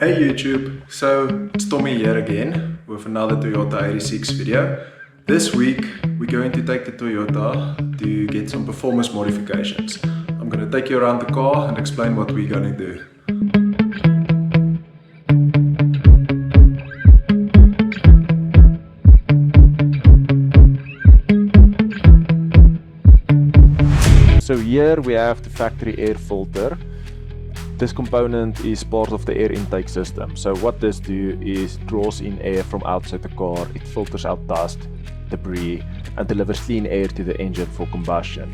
Hey YouTube, so it's Tommy here again with another Toyota 86 video. This week we're going to take the Toyota to get some performance modifications. I'm going to take you around the car and explain what we're going to do. So here we have the factory air filter. This component is part of the air intake system. So what this do is draws in air from outside the car, it filters out dust, debris and delivers clean air to the engine for combustion.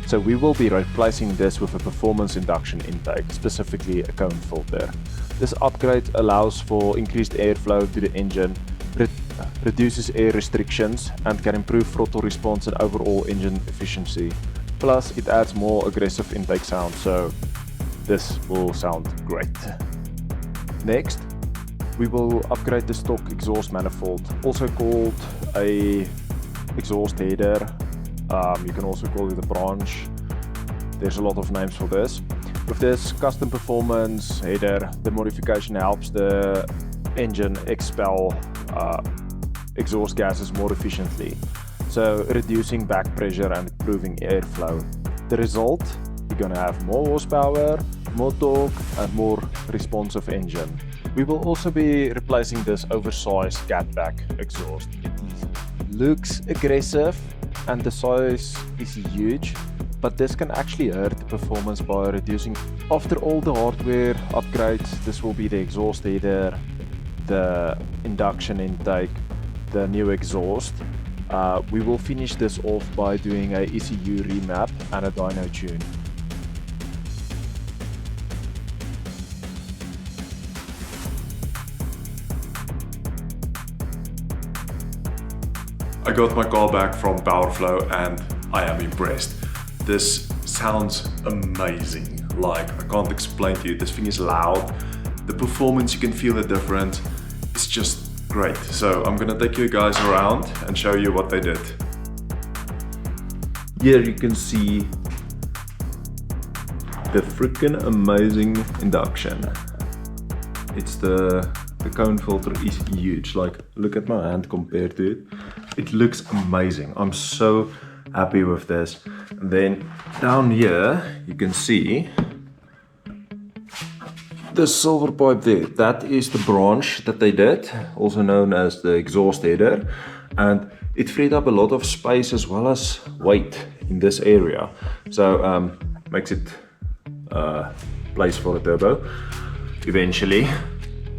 So we will be replacing this with a performance induction intake, specifically a cone filter. This upgrade allows for increased airflow to the engine, reduces air restrictions and can improve throttle response and overall engine efficiency. Plus it adds more aggressive intake sound, so this will sound great. Next, we will upgrade the stock exhaust manifold, also called a exhaust header. You can also call it a branch. There's a lot of names for this. With this custom performance header, the modification helps the engine expel exhaust gases more efficiently, so reducing back pressure and improving airflow. The result, you're gonna have more horsepower, more torque and more responsive engine. We will also be replacing this oversized Catback exhaust. It looks aggressive and the size is huge, but this can actually hurt the performance by reducing. After all the hardware upgrades, this will be the exhaust header, the induction intake, the new exhaust. We will finish this off by doing a ECU remap and a dyno tune. I got my car back from Powerflow and I am impressed. This sounds amazing. Like, I can't explain to you, this thing is loud. The performance, you can feel the difference. It's just great. So I'm gonna take you guys around and show you what they did. Here you can see the freaking amazing induction. It's the cone filter is huge. Like, look at my hand compared to it. It looks amazing. I'm so happy with this. And then down here you can see the silver pipe there. That is the branch that they did, also known as the exhaust header, and it freed up a lot of space as well as weight in this area, so makes it place for a turbo eventually.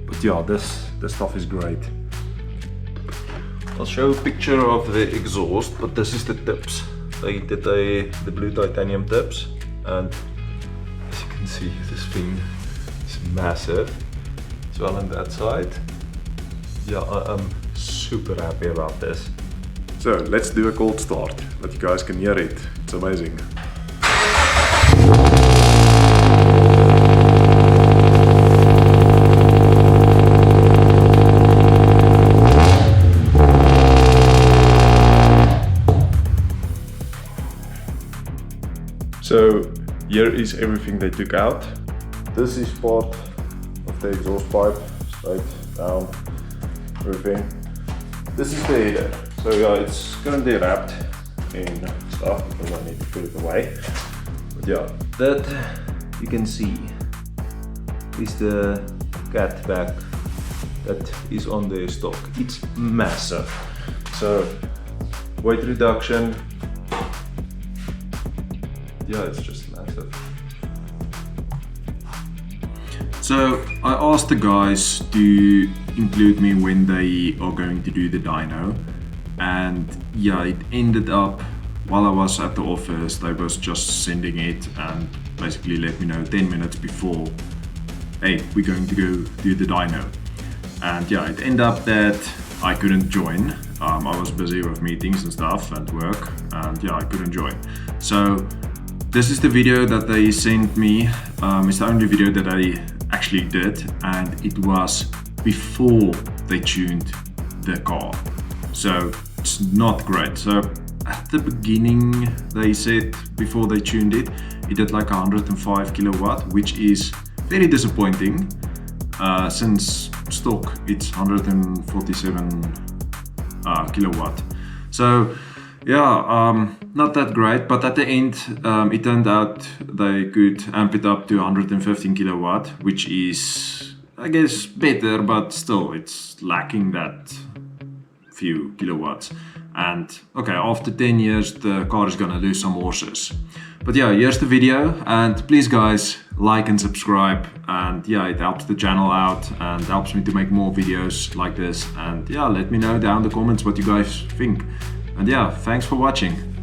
But yeah, this stuff is great. I'll show a picture of the exhaust, but this is the tips. They did the blue titanium tips, and as you can see, this thing is massive. As well on that side. Yeah, I'm super happy about this. So let's do a cold start, but you guys can hear it. It's amazing. So here is everything they took out. This is part of the exhaust pipe, straight down, everything. This is the header. So yeah, it's currently wrapped in stuff because I need to put it away. But yeah, that you can see is the Catback that is on the stock. It's massive. So weight reduction. Yeah, it's just massive. So I asked the guys to include me when they are going to do the dyno, and yeah, it ended up while I was at the office, they was just sending it and basically let me know 10 minutes before, hey, we're going to go do the dyno. And yeah, it ended up that I couldn't join. I was busy with meetings and stuff and work, and yeah, I couldn't join. So this is the video that they sent me. It's the only video that I actually did, and it was before they tuned the car. So it's not great. So at the beginning, they said before they tuned it, it did like 105 kilowatt, which is very disappointing. Since stock it's 147 kilowatt. So yeah, not that great, but at the end it turned out they could amp it up to 115 kilowatt, which is, I guess, better, but still it's lacking that few kilowatts. And okay, after 10 years the car is gonna lose some horses. But yeah, here's the video, and please guys, like and subscribe, and yeah, it helps the channel out and helps me to make more videos like this. And yeah, let me know down in the comments what you guys think. And yeah, thanks for watching.